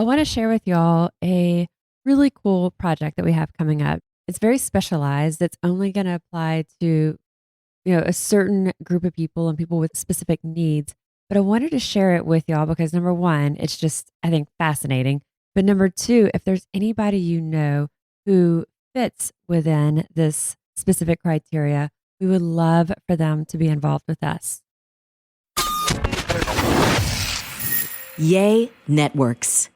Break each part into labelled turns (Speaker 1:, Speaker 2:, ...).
Speaker 1: I want to share with y'all a really cool project that we have coming up. It's very specialized. It's only going to apply to, a certain group of people and people with specific needs. But I wanted to share it with y'all because number one, it's just, I think, fascinating. But number two, if there's anybody you know who fits within this specific criteria, we would love for them to be involved with us.
Speaker 2: Yay Networks.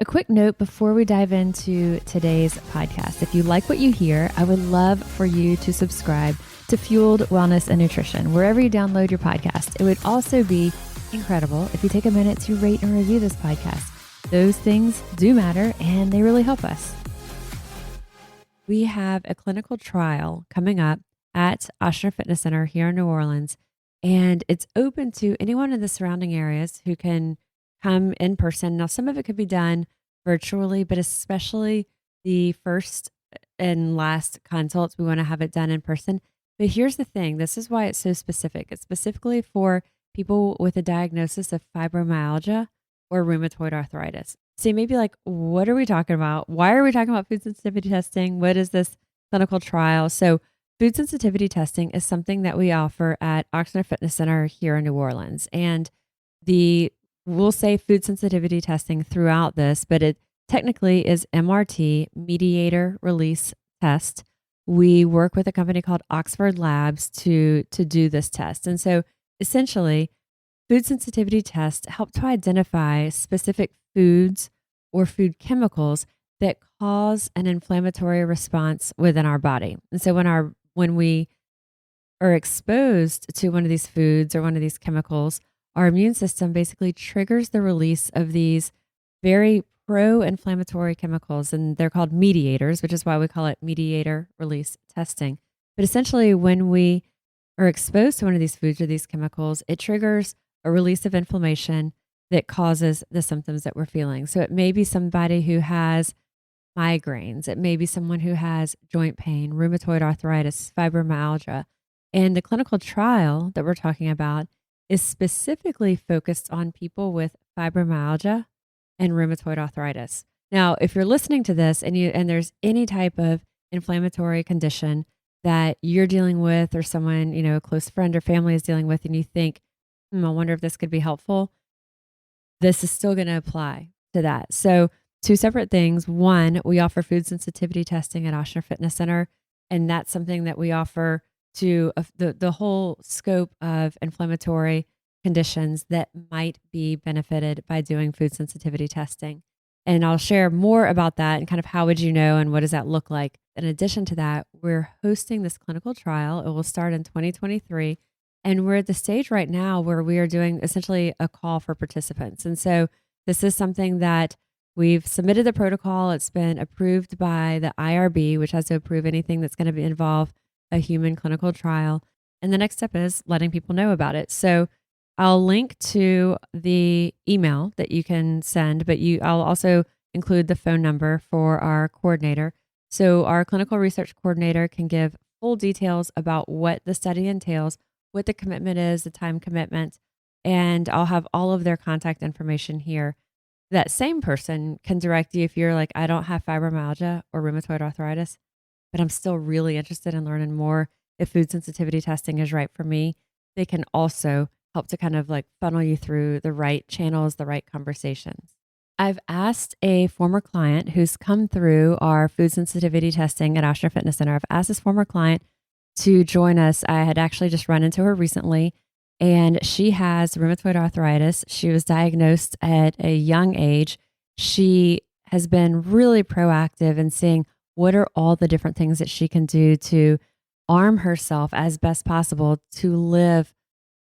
Speaker 1: A quick note before we dive into today's podcast. If you like what you hear, I would love for you to subscribe to Fueled Wellness and Nutrition, wherever you download your podcast. It would also be incredible if you take a minute to rate and review this podcast. Those things do matter and they really help us. We have a clinical trial coming up at Ochsner Fitness Center here in New Orleans, and it's open to anyone in the surrounding areas who can come in person. Now, some of it could be done virtually, but especially the first and last consults, we want to have it done in person. But here's the thing. This is why it's so specific. It's specifically for people with a diagnosis of fibromyalgia or rheumatoid arthritis. So you may be like, what are we talking about? Why are we talking about food sensitivity testing? What is this clinical trial? So food sensitivity testing is something that we offer at Ochsner Fitness Center here in New Orleans. And we'll say food sensitivity testing throughout this, but it technically is MRT, mediator release test. We work with a company called Oxford Labs to do this test. And so essentially, food sensitivity tests help to identify specific foods or food chemicals that cause an inflammatory response within our body. And so when we are exposed to one of these foods or one of these chemicals, our immune system basically triggers the release of these very pro-inflammatory chemicals, and they're called mediators, which is why we call it mediator release testing. But essentially, when we are exposed to one of these foods or these chemicals, it triggers a release of inflammation that causes the symptoms that we're feeling. So it may be somebody who has migraines. It may be someone who has joint pain, rheumatoid arthritis, fibromyalgia. And the clinical trial that we're talking about is specifically focused on people with fibromyalgia and rheumatoid arthritis. Now, if you're listening to this and there's any type of inflammatory condition that you're dealing with, or someone, a close friend or family is dealing with, and you think, I wonder if this could be helpful, this is still going to apply to that. So two separate things. One, we offer food sensitivity testing at Ochsner Fitness Center, and that's something that we offer to the whole scope of inflammatory conditions that might be benefited by doing food sensitivity testing. And I'll share more about that and kind of how would you know and what does that look like. In addition to that, we're hosting this clinical trial. It will start in 2023. And we're at the stage right now where we are doing essentially a call for participants. And so this is something that we've submitted the protocol. It's been approved by the IRB, which has to approve anything that's going to involve a human clinical trial. And the next step is letting people know about it. So I'll link to the email that you can send, but I'll also include the phone number for our coordinator. So our clinical research coordinator can give full details about what the study entails, what the commitment is, the time commitment, and I'll have all of their contact information here. That same person can direct you if you're like, I don't have fibromyalgia or rheumatoid arthritis, but I'm still really interested in learning more if food sensitivity testing is right for me. They can also help to kind of like funnel you through the right channels, the right conversations. I've asked a former client who's come through our food sensitivity testing at Ochsner Fitness Center. I've asked this former client to join us. I had actually just run into her recently, and she has rheumatoid arthritis. She was diagnosed at a young age. She has been really proactive in seeing what are all the different things that she can do to arm herself as best possible to live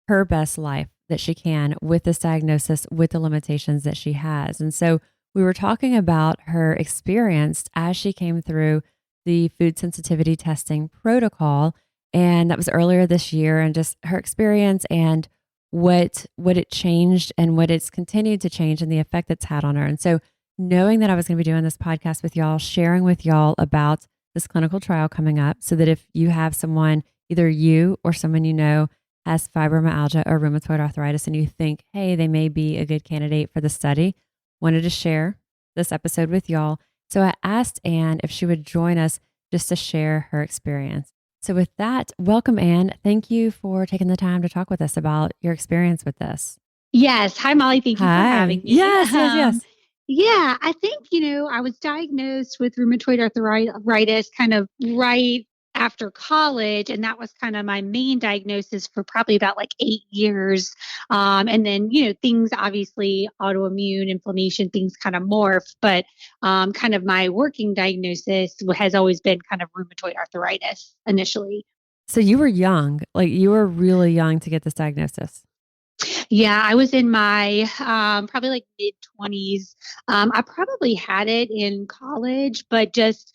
Speaker 1: her best life that she can with this diagnosis, with the limitations that she has. And so we were talking about her experience as she came through the food sensitivity testing protocol. And that was earlier this year, and just her experience and what it changed and what it's continued to change and the effect it's had on her. And so knowing that I was going to be doing this podcast with y'all, sharing with y'all about this clinical trial coming up, so that if you have someone, either you or someone you know has fibromyalgia or rheumatoid arthritis, and you think, hey, they may be a good candidate for the study, wanted to share this episode with y'all. So I asked Anne if she would join us just to share her experience. So with that, welcome, Anne. Thank you for taking the time to talk with us about your experience with this.
Speaker 2: Yes. Hi, Molly. Thank you for
Speaker 1: Hi.
Speaker 2: having me.
Speaker 1: Yes, yes, yes.
Speaker 2: Yeah, I think, I was diagnosed with rheumatoid arthritis kind of right after college. And that was kind of my main diagnosis for probably about like 8 years. And then, things obviously autoimmune inflammation, things kind of morph. But kind of my working diagnosis has always been kind of rheumatoid arthritis initially.
Speaker 1: So you were young, like you were really young to get this diagnosis.
Speaker 2: Yeah, I was in my probably like mid 20s. I probably had it in college, but just,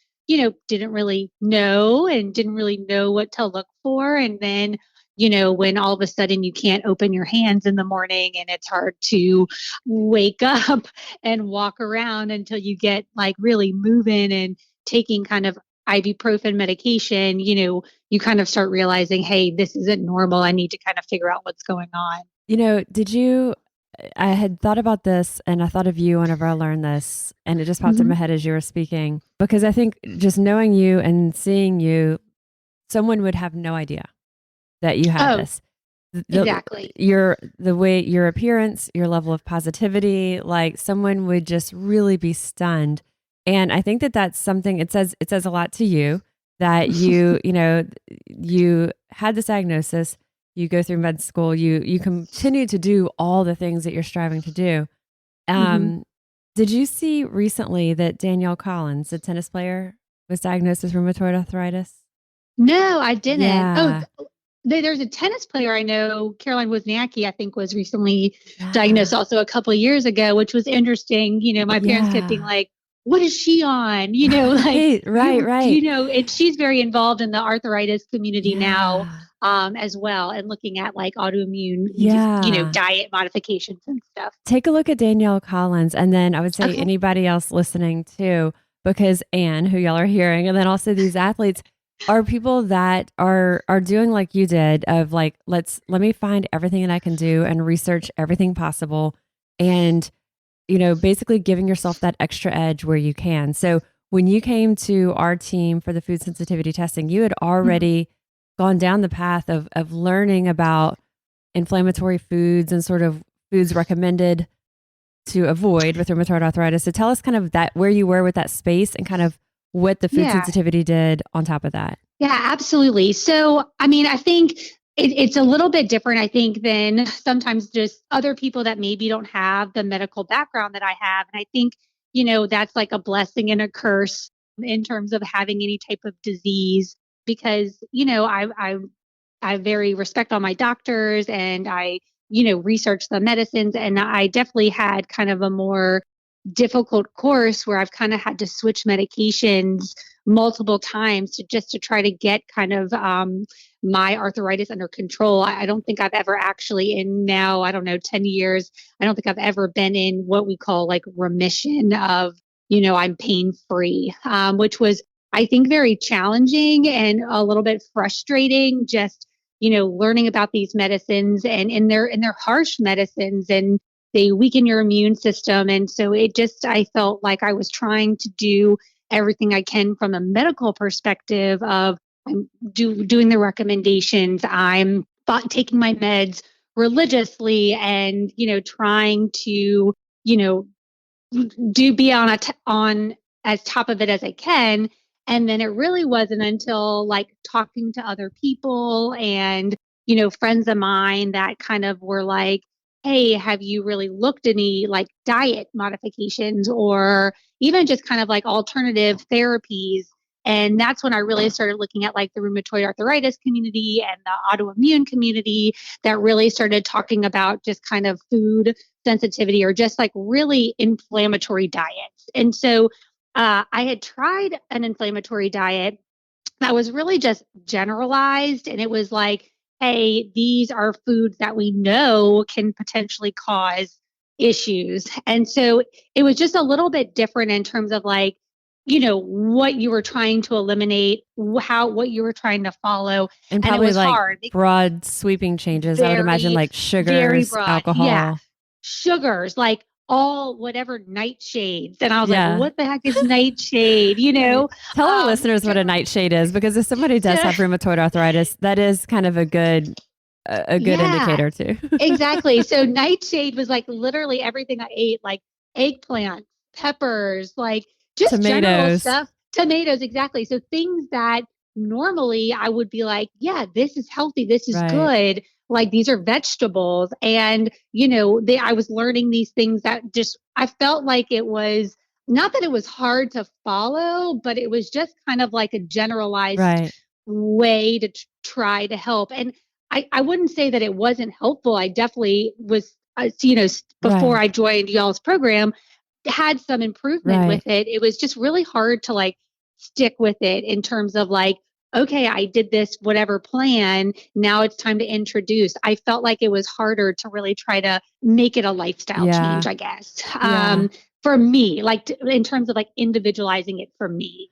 Speaker 2: didn't really know and didn't really know what to look for. And then, when all of a sudden you can't open your hands in the morning and it's hard to wake up and walk around until you get like really moving and taking kind of ibuprofen medication, you kind of start realizing, hey, this isn't normal. I need to kind of figure out what's going on.
Speaker 1: Did you? I had thought about this and I thought of you whenever I learned this, and it just popped in
Speaker 2: Mhm.
Speaker 1: my head as you were speaking because I think just knowing you and seeing you, someone would have no idea that you had
Speaker 2: Oh,
Speaker 1: this.
Speaker 2: exactly.
Speaker 1: The way your appearance, your level of positivity, like someone would just really be stunned. And I think that that's something it says a lot to you that you had this diagnosis, you go through med school, you continue to do all the things that you're striving to do.
Speaker 2: hmm
Speaker 1: Um, did you see recently that Danielle Collins, the tennis player, was diagnosed with rheumatoid arthritis?
Speaker 2: No, I didn't. Oh,
Speaker 1: Yeah.
Speaker 2: there's a tennis player I know, Caroline Wozniacki, I think was recently
Speaker 1: Yeah.
Speaker 2: diagnosed also a couple of years ago, which was interesting. My parents kept being
Speaker 1: Yeah.
Speaker 2: like, what is she on? Like
Speaker 1: Right, right, right.
Speaker 2: and she's very involved in the arthritis community now,
Speaker 1: Yeah.
Speaker 2: as well, and looking at like autoimmune,
Speaker 1: Yeah.
Speaker 2: diet modifications and stuff.
Speaker 1: Take a look at Danielle Collins, and then I would say
Speaker 2: Okay.
Speaker 1: anybody else listening too, because Anne, who y'all are hearing, and then also these athletes are people that are doing like you did of like, let me find everything that I can do and research everything possible. And basically giving yourself that extra edge where you can. So when you came to our team for the food sensitivity testing, you had
Speaker 2: Mhm.
Speaker 1: already gone down the path of learning about inflammatory foods and sort of foods recommended to avoid with rheumatoid arthritis. So tell us kind of that where you were with that space and kind of what the food
Speaker 2: Yeah.
Speaker 1: sensitivity did on top of that.
Speaker 2: Yeah, absolutely. So, I mean, I think it's a little bit different, I think, than sometimes just other people that maybe don't have the medical background that I have. And I think, that's like a blessing and a curse in terms of having any type of disease because, I very respect all my doctors and I, research the medicines. And I definitely had kind of a more difficult course where I've kind of had to switch medications multiple times to try to get kind of my arthritis under control. I don't think I've ever actually in now, I don't know, 10 years, I don't think I've ever been in what we call like remission of, I'm pain free, which was, I think, very challenging and a little bit frustrating just, learning about these medicines and in their harsh medicines and they weaken your immune system. And so I felt like I was trying to do everything I can from a medical perspective of I'm doing the recommendations. I'm taking my meds religiously and, trying to, you know, do be on as top of it as I can. And then it really wasn't until like talking to other people and, friends of mine that kind of were like, hey, have you really looked any like diet modifications or even just kind of like alternative therapies? And that's when I really started looking at like the rheumatoid arthritis community and the autoimmune community that really started talking about just kind of food sensitivity or just like really inflammatory diets. And so I had tried an inflammatory diet that was really just generalized. And it was like, hey, these are foods that we know can potentially cause issues. And so it was just a little bit different in terms of like, what you were trying to eliminate, what you were trying to follow.
Speaker 1: And
Speaker 2: And it
Speaker 1: probably
Speaker 2: was
Speaker 1: like
Speaker 2: hard,
Speaker 1: broad sweeping changes. I would imagine
Speaker 2: very,
Speaker 1: like
Speaker 2: very
Speaker 1: sugars,
Speaker 2: broad. Yeah,
Speaker 1: alcohol.
Speaker 2: sugars, like all whatever nightshades. And I was like,
Speaker 1: Yeah.
Speaker 2: what the heck is nightshade?
Speaker 1: Right. Tell our listeners what a nightshade is, because if somebody does have rheumatoid arthritis, that is kind of a good
Speaker 2: yeah,
Speaker 1: indicator too.
Speaker 2: exactly. So nightshade was like literally everything I ate, like eggplant, peppers, like just general
Speaker 1: Tomatoes.
Speaker 2: stuff, tomatoes, exactly. So things that normally I would be like, yeah, this is healthy, this is
Speaker 1: Right.
Speaker 2: good. Like these are vegetables. And, I was learning these things that just, I felt like it was not that it was hard to follow, but it was just kind of like a generalized
Speaker 1: Right.
Speaker 2: way to try to help. And I wouldn't say that it wasn't helpful. I definitely was, before
Speaker 1: Right.
Speaker 2: I joined y'all's program, had some improvement
Speaker 1: Right.
Speaker 2: with it. It was just really hard to like stick with it in terms of like, okay, I did this, whatever plan. Now it's time to introduce. I felt like it was harder to really try to make it a lifestyle
Speaker 1: Yeah.
Speaker 2: change, I guess.
Speaker 1: Yeah.
Speaker 2: For me, like in terms of like individualizing it for me.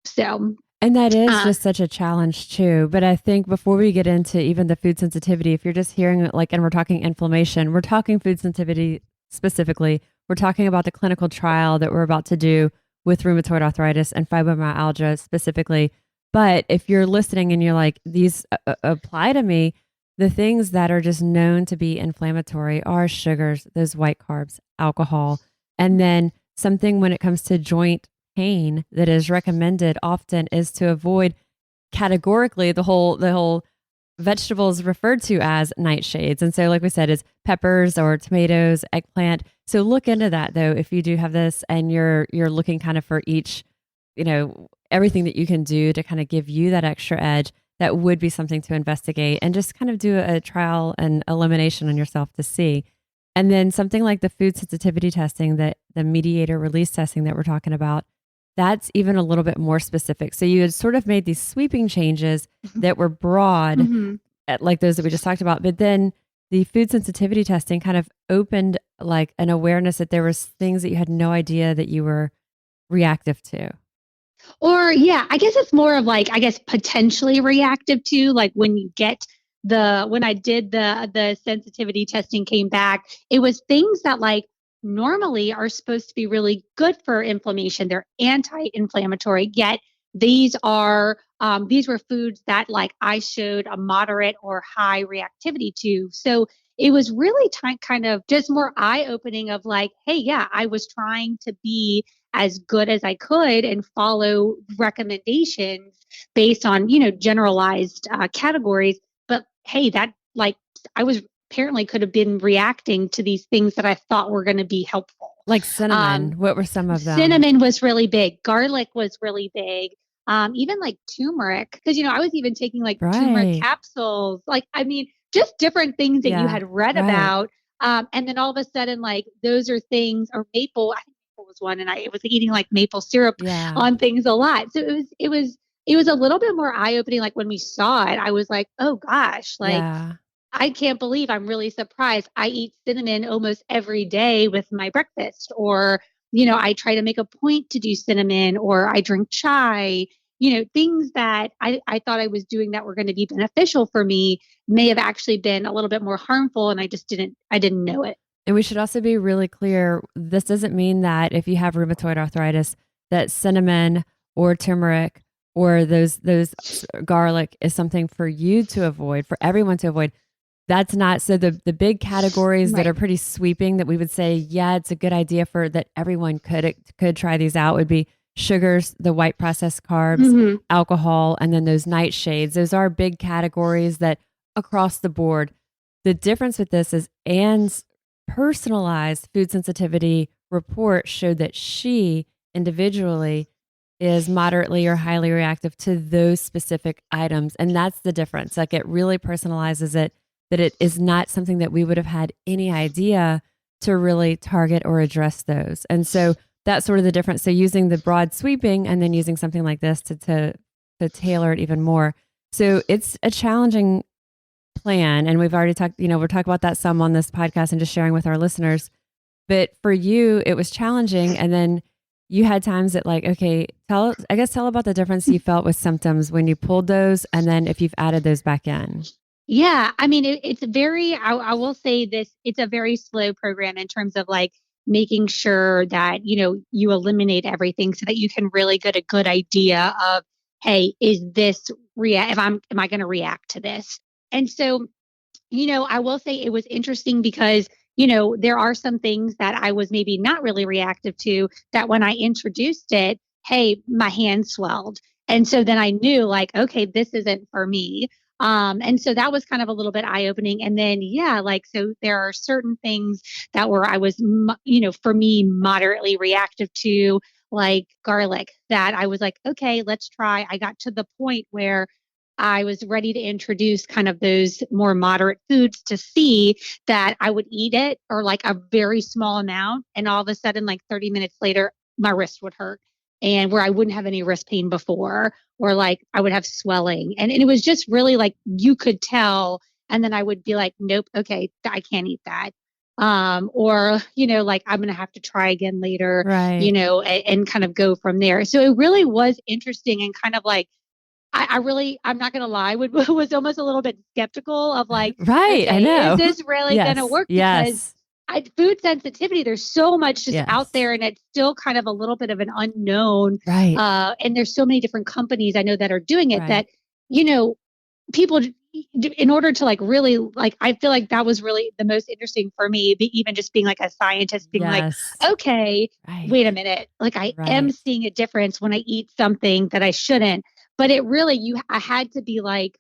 Speaker 2: So,
Speaker 1: And that is
Speaker 2: uh,
Speaker 1: just such a challenge too. But I think before we get into even the food sensitivity, if you're just hearing it like, and we're talking inflammation, we're talking food sensitivity specifically. We're talking about the clinical trial that we're about to do with rheumatoid arthritis and fibromyalgia specifically. But if you're listening and you're like, these apply to me, the things that are just known to be inflammatory are sugars, those white carbs, alcohol, and then something when it comes to joint pain that is recommended often is to avoid categorically the whole vegetables referred to as nightshades. And so like we said, is peppers or tomatoes, eggplant. So look into that though if you do have this and you're looking kind of for each, everything that you can do to kind of give you that extra edge. That would be something to investigate and just kind of do a trial and elimination on yourself to see. And then something like the food sensitivity testing, that the mediator release testing that we're talking about, that's even a little bit more specific. So you had sort of made these sweeping changes that were broad,
Speaker 2: mm-hmm.
Speaker 1: like those that we just talked about. But then the food sensitivity testing kind of opened like an awareness that there was things that you had no idea that you were reactive to.
Speaker 2: Or yeah, I guess it's more of like, I guess potentially reactive to like when you get when I did the sensitivity testing came back, it was things that like normally are supposed to be really good for inflammation. They're anti-inflammatory, yet these were foods that like I showed a moderate or high reactivity to. So it was really kind of just more eye-opening of like, hey, yeah, I was trying to be as good as I could and follow recommendations based on, generalized categories. But hey, that like I was apparently could have been reacting to these things that I thought were going to be helpful.
Speaker 1: Like cinnamon. What were some of them?
Speaker 2: Cinnamon was really big. Garlic was really big. Even like turmeric, because I was even taking like turmeric
Speaker 1: Right.
Speaker 2: capsules. Like, I mean, just different things that you
Speaker 1: Yeah.
Speaker 2: had read
Speaker 1: Right.
Speaker 2: about. And then all of a sudden, like those are things, or maple. I think maple was one, and I was eating like maple syrup
Speaker 1: Yeah.
Speaker 2: on things a lot. So it was a little bit more eye opening. Like when we saw it, I was like, oh gosh, like
Speaker 1: Yeah.
Speaker 2: I can't believe I'm really surprised. I eat cinnamon almost every day with my breakfast, or, I try to make a point to do cinnamon, or I drink chai, things that I thought I was doing that were going to be beneficial for me may have actually been a little bit more harmful. And I didn't know it.
Speaker 1: And we should also be really clear, this doesn't mean that if you have rheumatoid arthritis, that cinnamon or turmeric or those garlic is something for you to avoid, for everyone to avoid. That's not, so the big categories that
Speaker 2: Right.
Speaker 1: are pretty sweeping that we would say, yeah, it's a good idea for that everyone could try these out would be sugars, the white processed carbs,
Speaker 2: Mm-hmm.
Speaker 1: alcohol, and then those nightshades. Those are big categories that across the board. The difference with this is Anne's personalized food sensitivity report showed that she individually is moderately or highly reactive to those specific items. And that's the difference. Like it really personalizes it, that it is not something that we would have had any idea to really target or address those. And so that's sort of the difference. So using the broad sweeping and then using something like this to tailor it even more. So it's a challenging plan. And we've already talked, we're talking about that some on this podcast and just sharing with our listeners. But for you, it was challenging. And then you had times that like, okay, tell about the difference you felt with symptoms when you pulled those. And then if you've added those back in.
Speaker 2: Yeah. I mean, it's very, I will say this, it's a very slow program in terms of like, making sure that, you eliminate everything so that you can really get a good idea of, hey, is this am I going to react to this? And so, I will say it was interesting because, there are some things that I was maybe not really reactive to that when I introduced it, hey, my hand swelled. And so then I knew like, okay, this isn't for me. And so that was kind of a little bit eye opening. And then, yeah, like, so there are certain things that were, I was, for me, moderately reactive to, like garlic, that I was like, okay, let's try. I got to the point where I was ready to introduce kind of those more moderate foods to see that I would eat it or like a very small amount. And all of a sudden, like 30 minutes later, my wrist would hurt and where I wouldn't have any wrist pain before, or like I would have swelling. And it was just really like you could tell. And then I would be like, nope, okay, I can't eat that. Or, like I'm going to have to try again later,
Speaker 1: Right.
Speaker 2: and kind of go from there. So it really was interesting and kind of like, I'm not going to lie, was almost a little bit skeptical of like,
Speaker 1: Right. I
Speaker 2: okay,
Speaker 1: know.
Speaker 2: is this really going to work? Because food sensitivity, there's so much just out there and it's still kind of a little bit of an unknown.
Speaker 1: Right.
Speaker 2: And there's so many different companies I know that are doing it that, people, in order to like really like, I feel like that was really the most interesting for me, even just being like a scientist being like, okay, wait a minute, like I am seeing a difference when I eat something that I shouldn't. But it really, I had to be like,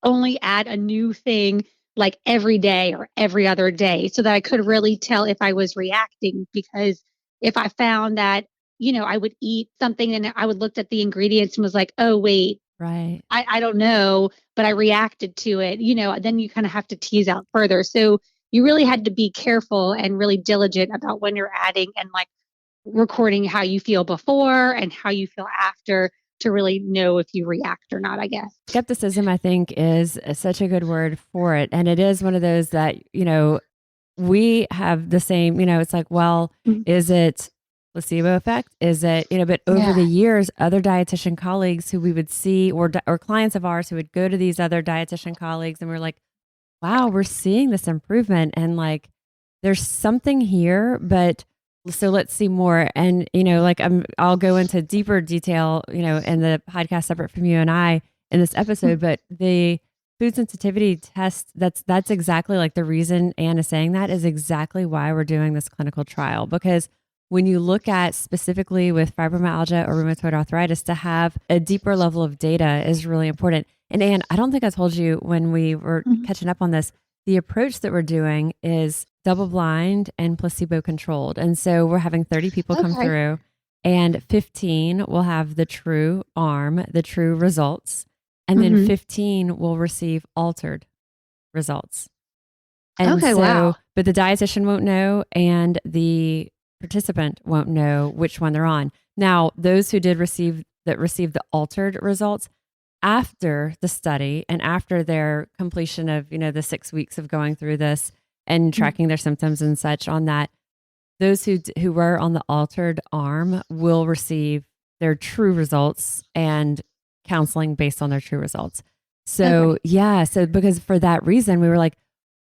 Speaker 2: only add a new thing like every day or every other day so that I could really tell if I was reacting. Because if I found that, I would eat something and I would look at the ingredients and was like, oh, wait, I don't know, but I reacted to it, then you kind of have to tease out further. So you really had to be careful and really diligent about when you're adding and like recording how you feel before and how you feel after to really know if you react or not, I guess.
Speaker 1: Skepticism, I think, is such a good word for it. And it is one of those that, we have the same, it's like, well, is it placebo effect? Is it, but over the years, other dietitian colleagues who we would see or clients of ours who would go to these other dietitian colleagues and we're like, wow, we're seeing this improvement. And like, there's something here, but so let's see more. And, like I'll go into deeper detail, in the podcast separate from you and I in this episode, but the food sensitivity test, that's exactly like the reason Anne is saying that is exactly why we're doing this clinical trial. Because when you look at specifically with fibromyalgia or rheumatoid arthritis, to have a deeper level of data is really important. And Anne, I don't think I told you when we were catching up on this, the approach that we're doing is double blind and placebo controlled. And so we're having 30 people come through and 15 will have the true arm, the true results. And then 15 will receive altered results. And but the dietitian won't know and the participant won't know which one they're on. Now, those who received the altered results after the study and after their completion of, the 6 weeks of going through this and tracking their symptoms and such on that, those who were on the altered arm will receive their true results and counseling based on their true results. So so because for that reason, we were like,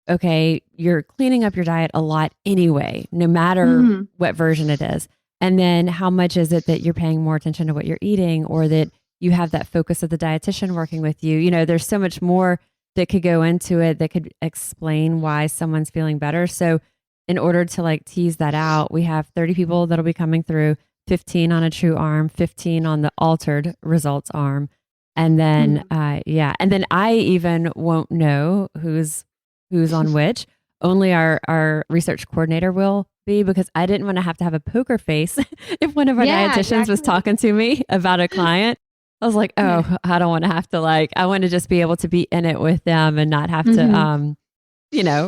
Speaker 1: okay, you're cleaning up your diet a lot anyway, no matter what version it is. And then how much is it that you're paying more attention to what you're eating, or that you have that focus of the dietitian working with you? There's so much more that could go into it that could explain why someone's feeling better. So in order to like tease that out, we have 30 people that'll be coming through, 15 on a true arm, 15 on the altered results arm. And then, and then I even won't know who's on which. Only our research coordinator will be, because I didn't want to have a poker face if one of our dietitians was talking to me about a client. I was like, oh, I don't want to have to I want to just be able to be in it with them and not have to,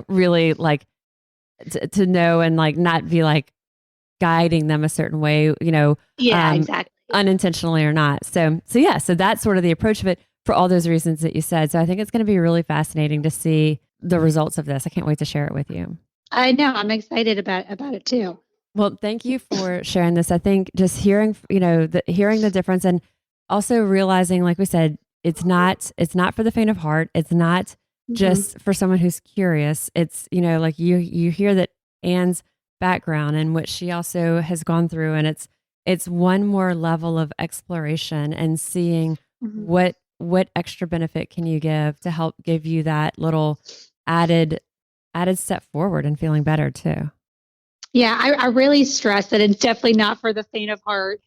Speaker 1: really like to know and like not be like guiding them a certain way,
Speaker 2: exactly.
Speaker 1: Unintentionally or not. So that's sort of the approach of it for all those reasons that you said. So I think it's going to be really fascinating to see the results of this. I can't wait to share it with you.
Speaker 2: I know. I'm excited about it too.
Speaker 1: Well, thank you for sharing this. I think just hearing, hearing the difference and also realizing, like we said, it's not for the faint of heart. It's not just for someone who's curious. It's, like you hear that Anne's background and what she also has gone through. And it's one more level of exploration and seeing
Speaker 2: Mhm.
Speaker 1: what extra benefit can you give to help give you that little added step forward and feeling better too.
Speaker 2: Yeah, I really stress that it's definitely not for the faint of heart,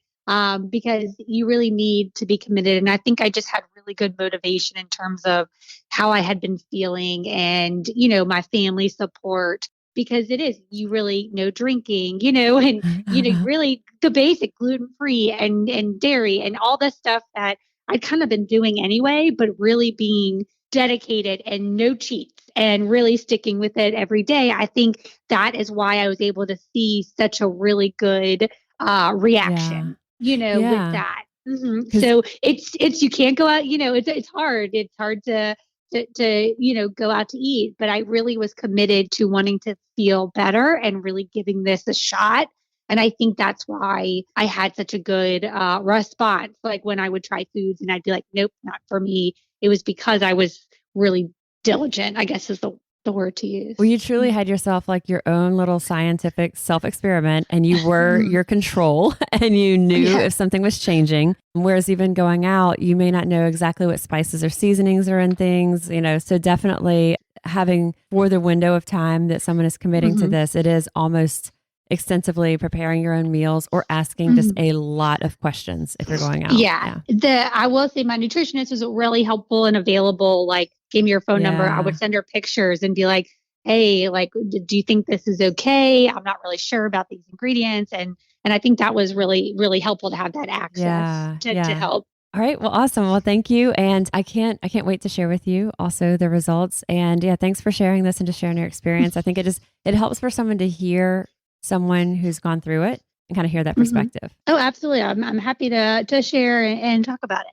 Speaker 2: because you really need to be committed. And I think I just had really good motivation in terms of how I had been feeling and, my family support, because it is, you really no drinking, and, really the basic gluten free and dairy and all the stuff that I'd kind of been doing anyway, but really being dedicated and no cheats and really sticking with it every day. I think that is why I was able to see such a really good
Speaker 1: Yeah.
Speaker 2: reaction, with
Speaker 1: Yeah.
Speaker 2: that.
Speaker 1: Cause
Speaker 2: So it's you can't go out. It's hard. It's hard to go out to eat. But I really was committed to wanting to feel better and really giving this a shot. And I think that's why I had such a good response. Like when I would try foods and I'd be like, nope, not for me. It was because I was really diligent, I guess is the word to
Speaker 1: well,
Speaker 2: use.
Speaker 1: you truly had yourself like your own little scientific self experiment and you were
Speaker 2: Mhm.
Speaker 1: your control and you knew
Speaker 2: Yeah.
Speaker 1: if something was changing. Whereas even going out, you may not know exactly what spices or seasonings are in things, so definitely having for the window of time that someone is committing to
Speaker 2: Mhm.
Speaker 1: this, it is almost extensively preparing your own meals or asking just
Speaker 2: Mhm.
Speaker 1: a lot of questions if you're going out.
Speaker 2: Yeah.
Speaker 1: Yeah.
Speaker 2: I will say my nutritionist was really helpful and available. Like, gave me her phone number. I would
Speaker 1: Yeah.
Speaker 2: send her pictures and be like, "Hey, like, do you think this is okay? I'm not really sure about these ingredients." And I think that was really, really helpful to have that access
Speaker 1: Yeah.
Speaker 2: to
Speaker 1: Yeah.
Speaker 2: help.
Speaker 1: All right. Well, awesome. Well, thank you. And I can't wait to share with you also the results. And yeah, thanks for sharing this and just sharing your experience. I think it helps for someone to hear someone who's gone through it and kind of hear that
Speaker 2: Mhm.
Speaker 1: perspective.
Speaker 2: Oh, absolutely. I'm happy to share and talk about it.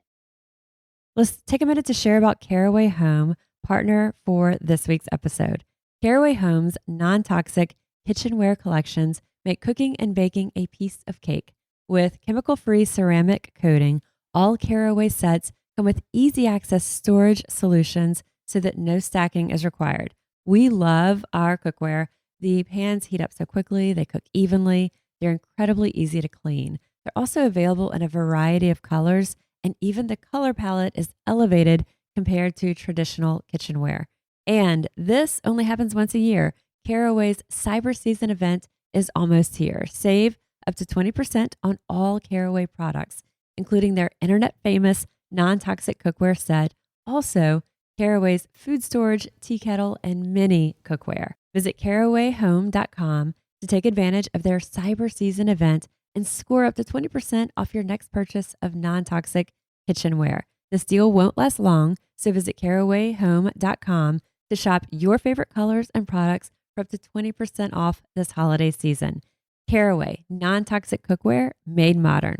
Speaker 1: Let's take a minute to share about Caraway Home, partner for this week's episode. Caraway Home's non-toxic kitchenware collections make cooking and baking a piece of cake. With chemical-free ceramic coating, all Caraway sets come with easy access storage solutions so that no stacking is required. We love our cookware. The pans heat up so quickly, they cook evenly, they're incredibly easy to clean. They're also available in a variety of colors, and even the color palette is elevated compared to traditional kitchenware. And this only happens once a year. Caraway's Cyber Season event is almost here. Save up to 20% on all Caraway products, including their internet famous non toxic cookware set, also Caraway's food storage, tea kettle, and mini cookware. Visit carawayhome.com to take advantage of their Cyber Season event and score up to 20% off your next purchase of non toxic kitchenware. This deal won't last long, so visit carawayhome.com to shop your favorite colors and products for up to 20% off this holiday season. Caraway, non toxic cookware made modern.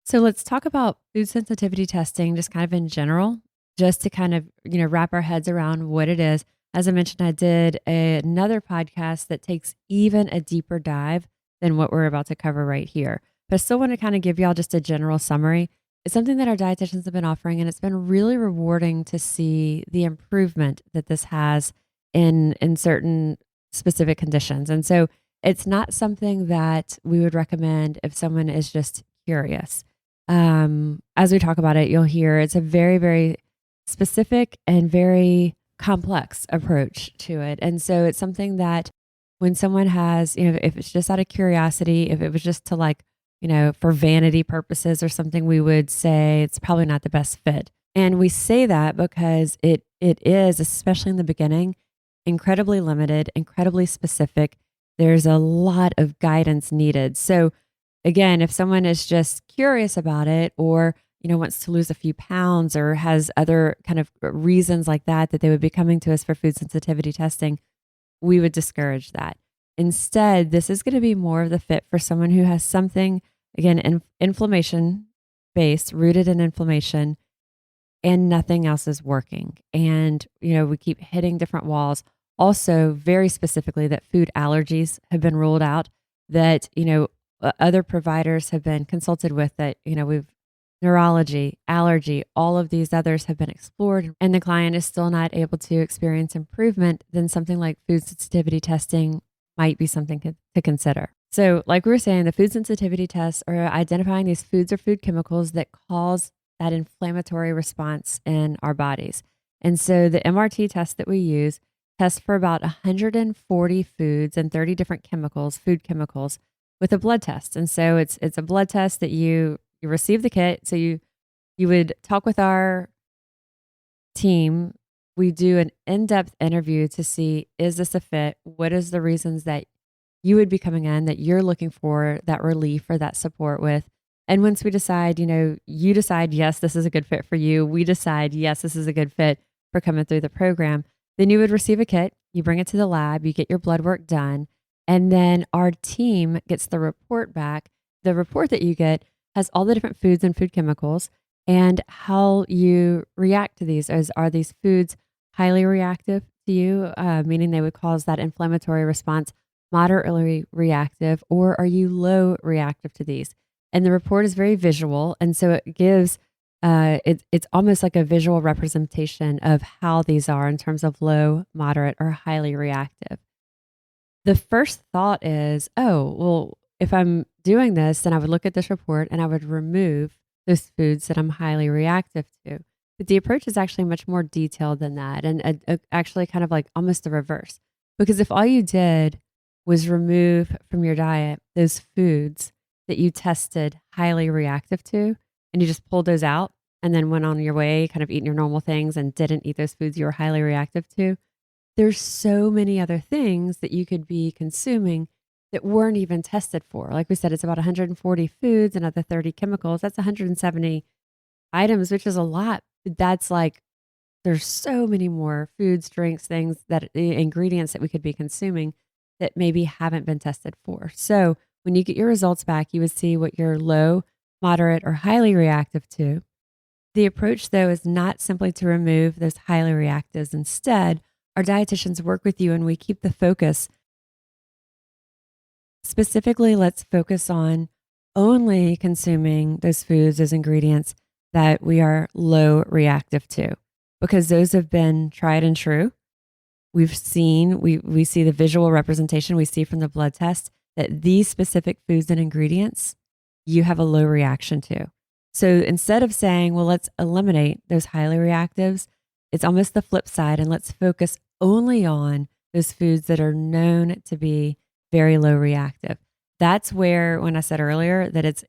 Speaker 1: So let's talk about food sensitivity testing, just kind of in general, just to kind of, wrap our heads around what it is. As I mentioned, I did another podcast that takes even a deeper dive than what we're about to cover right here. But I still want to kind of give y'all just a general summary. It's something that our dietitians have been offering, and it's been really rewarding to see the improvement that this has in certain specific conditions. And so it's not something that we would recommend if someone is just curious. As we talk about it, you'll hear it's a very, very specific and very complex approach to it. And so it's something that when someone has, if it's just out of curiosity, if it was just to like, for vanity purposes or something, we would say it's probably not the best fit. And we say that because it is, especially in the beginning, incredibly limited, incredibly specific. There's a lot of guidance needed. So again, if someone is just curious about it or, wants to lose a few pounds or has other kind of reasons like that they would be coming to us for food sensitivity testing, we would discourage that. Instead, this is going to be more of the fit for someone who has something, again, inflammation based, rooted in inflammation, and nothing else is working. And, we keep hitting different walls. Also, very specifically, that food allergies have been ruled out, that, other providers have been consulted with, that, we've neurology, allergy, all of these others have been explored, and the client is still not able to experience improvement, then something like food sensitivity testing might be something to consider. So, like we were saying, the food sensitivity tests are identifying these foods or food chemicals that cause that inflammatory response in our bodies. And so the MRT test that we use tests for about 140 foods and 30 different chemicals, food chemicals, with a blood test. And so it's a blood test that you receive the kit. So you would talk with our team. We do an in-depth interview to see, is this a fit? What is the reasons that you would be coming in that you're looking for that relief or that support with? And once we decide, you decide, yes, this is a good fit for you. We decide, yes, this is a good fit for coming through the program. Then you would receive a kit. You bring it to the lab. You get your blood work done. And then our team gets the report back. The report that you get has all the different foods and food chemicals and how you react to these. Are these foods highly reactive to you, meaning they would cause that inflammatory response, moderately reactive, or are you low reactive to these? And the report is very visual. And so it gives, it's almost like a visual representation of how these are in terms of low, moderate, or highly reactive. The first thought is, oh, well, if I'm doing this, then I would look at this report and I would remove those foods that I'm highly reactive to. But the approach is actually much more detailed than that, and actually kind of like almost the reverse. Because if all you did was remove from your diet those foods that you tested highly reactive to, and you just pulled those out and then went on your way, kind of eating your normal things and didn't eat those foods you were highly reactive to, there's so many other things that you could be consuming that weren't even tested for. Like we said, it's about 140 foods, another 30 chemicals. That's 170 items, which is a lot. That's like, there's so many more foods, drinks, things that ingredients that we could be consuming that maybe haven't been tested for. So when you get your results back, you would see what you're low, moderate, or highly reactive to. The approach, though, is not simply to remove those highly reactives. Instead, our dietitians work with you and we keep the focus. Specifically, let's focus on only consuming those foods, those ingredients that we are low reactive to, because those have been tried and true. We see the visual representation we see from the blood test that these specific foods and ingredients you have a low reaction to. So instead of saying, well, let's eliminate those highly reactives, it's almost the flip side, and let's focus only on those foods that are known to be very low reactive. That's where, when I said earlier that it's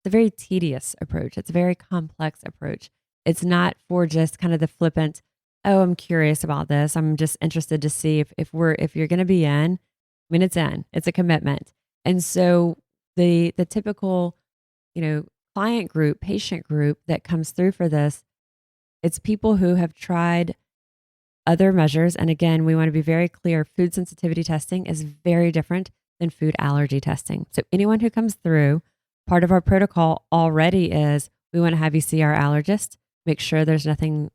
Speaker 1: a very tedious approach. It's a very complex approach. It's not for just kind of the flippant, oh, I'm curious about this. I'm just interested to see if you're going to be in. I mean, it's in. It's a commitment. And so the typical, client group, patient group that comes through for this, it's people who have tried other measures. And again, we want to be very clear, food sensitivity testing is very different than food allergy testing. So anyone who comes through, part of our protocol already is we want to have you see our allergist, make sure there's nothing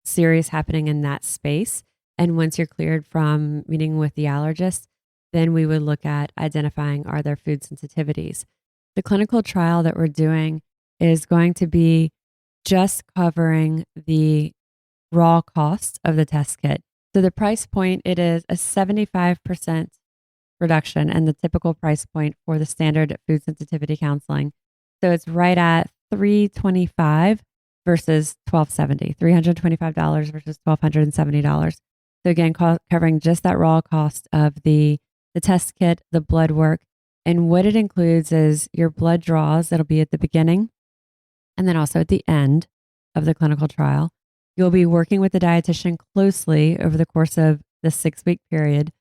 Speaker 1: serious happening in that space. And once you're cleared from meeting with the allergist, then we would look at identifying, are there food sensitivities? The clinical trial that we're doing is going to be just covering the raw cost of the test kit. So the price point, it is a 75% reduction and the typical price point for the standard food sensitivity counseling. So it's right at $325 versus $1,270, $325 versus $1,270. So again, covering just that raw cost of the test kit, the blood work. And what it includes is your blood draws that'll be at the beginning and then also at the end of the clinical trial. You'll be working with the dietitian closely over the course of the 6-week period,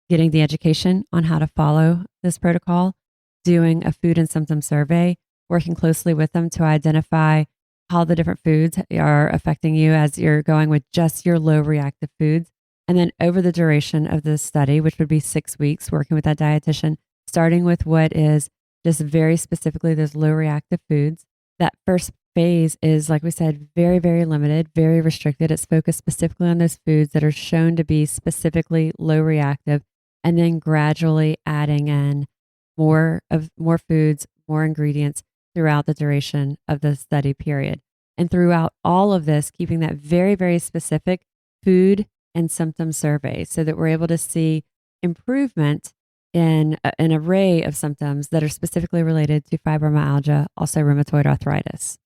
Speaker 1: getting the education on how to follow this protocol, doing a food and symptom survey, working closely with them to identify how the different foods are affecting you as you're going with just your low reactive foods. And then over the duration of the study, which would be 6 weeks, working with that dietitian, starting with what is just very specifically those low reactive foods. That first phase is, like we said, very, very limited, very restricted. It's focused specifically on those foods that are shown to be specifically low reactive, and then gradually adding in more foods, more ingredients throughout the duration of the study period. And throughout all of this, keeping that very, very specific food and symptom survey so that we're able to see improvement in an array of symptoms that are specifically related to fibromyalgia, also rheumatoid arthritis.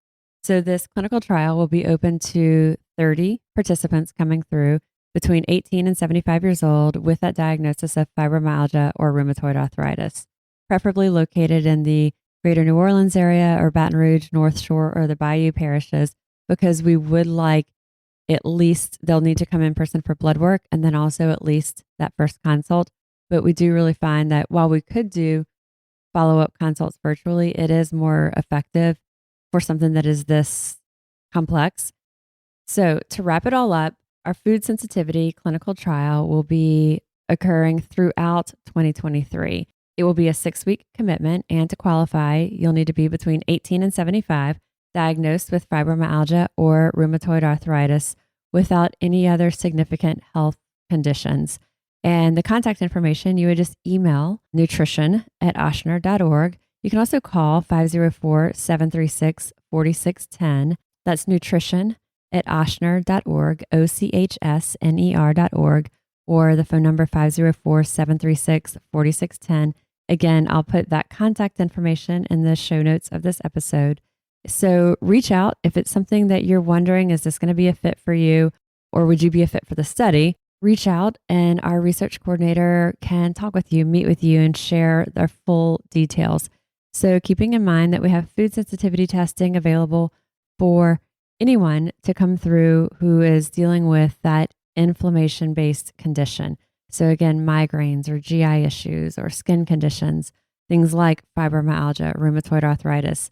Speaker 1: So this clinical trial will be open to 30 participants coming through between 18 and 75 years old with that diagnosis of fibromyalgia or rheumatoid arthritis, preferably located in the greater New Orleans area or Baton Rouge, North Shore, or the Bayou parishes, because we would like at least they'll need to come in person for blood work and then also at least that first consult. But we do really find that while we could do follow-up consults virtually, it is more effective for something that is this complex. So to wrap it all up, our food sensitivity clinical trial will be occurring throughout 2023. It will be a 6-week commitment, and to qualify, you'll need to be between 18 and 75, diagnosed with fibromyalgia or rheumatoid arthritis without any other significant health conditions. And the contact information, you would just email nutrition@ochsner.org. You can also call 504-736-4610. That's nutrition@ochsner.org, OCHSNER.org, or the phone number 504-736-4610. Again, I'll put that contact information in the show notes of this episode. So reach out if it's something that you're wondering, is this going to be a fit for you, or would you be a fit for the study? Reach out and our research coordinator can talk with you, meet with you, and share their full details. So keeping in mind that we have food sensitivity testing available for anyone to come through who is dealing with that inflammation-based condition. So again, migraines or GI issues or skin conditions, things like fibromyalgia, rheumatoid arthritis.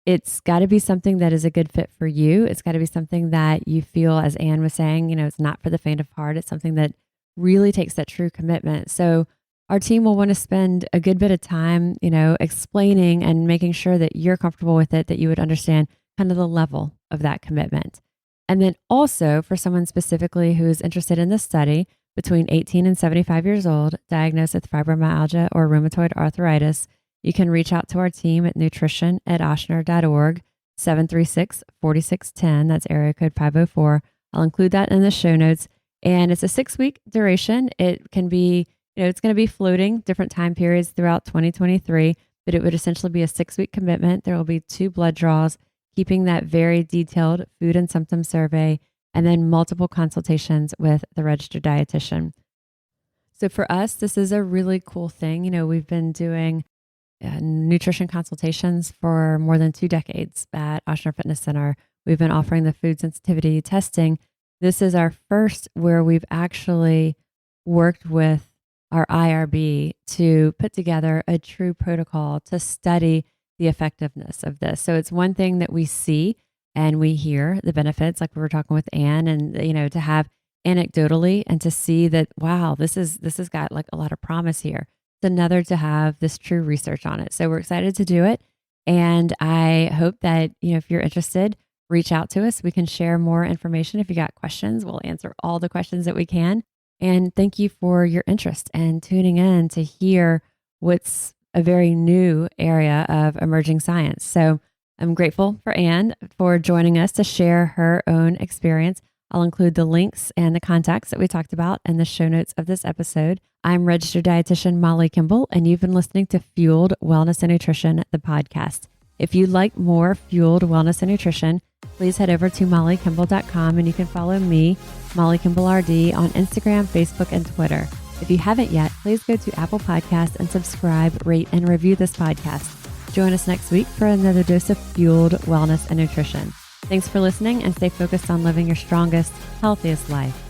Speaker 1: It's got to be something that is a good fit for you. It's got to be something that you feel, as Anne was saying, it's not for the faint of heart. It's something that really takes that true commitment. So our team will want to spend a good bit of time, explaining and making sure that you're comfortable with it, that you would understand kind of the level of that commitment. And then also for someone specifically who's interested in this study, between 18 and 75 years old, diagnosed with fibromyalgia or rheumatoid arthritis, you can reach out to our team at nutrition@ochsner.org, 736-4610. That's area code 504. I'll include that in the show notes. And it's a 6-week duration. It can be, it's going to be floating different time periods throughout 2023, but it would essentially be a 6-week commitment. There will be 2 blood draws, keeping that very detailed food and symptom survey, and then multiple consultations with the registered dietitian. So for us, this is a really cool thing. We've been doing nutrition consultations for more than 2 decades at Ochsner Fitness Center. We've been offering the food sensitivity testing. This is our first where we've actually worked with our IRB to put together a true protocol to study the effectiveness of this. So it's one thing that we see and we hear the benefits, like we were talking with Anne, and to have anecdotally and to see that, wow, this has got like a lot of promise here. It's another to have this true research on it. So we're excited to do it. And I hope that, if you're interested, reach out to us. We can share more information. If you got questions, we'll answer all the questions that we can. And thank you for your interest and tuning in to hear what's a very new area of emerging science. So I'm grateful for Anne for joining us to share her own experience. I'll include the links and the contacts that we talked about in the show notes of this episode. I'm registered dietitian Molly Kimball, and you've been listening to Fueled Wellness and Nutrition, the podcast. If you'd like more Fueled Wellness and Nutrition, please head over to mollykimball.com, and you can follow me, Molly Kimball RD, on Instagram, Facebook, and Twitter. If you haven't yet, please go to Apple Podcasts and subscribe, rate, and review this podcast. Join us next week for another dose of Fueled Wellness and Nutrition. Thanks for listening, and stay focused on living your strongest, healthiest life.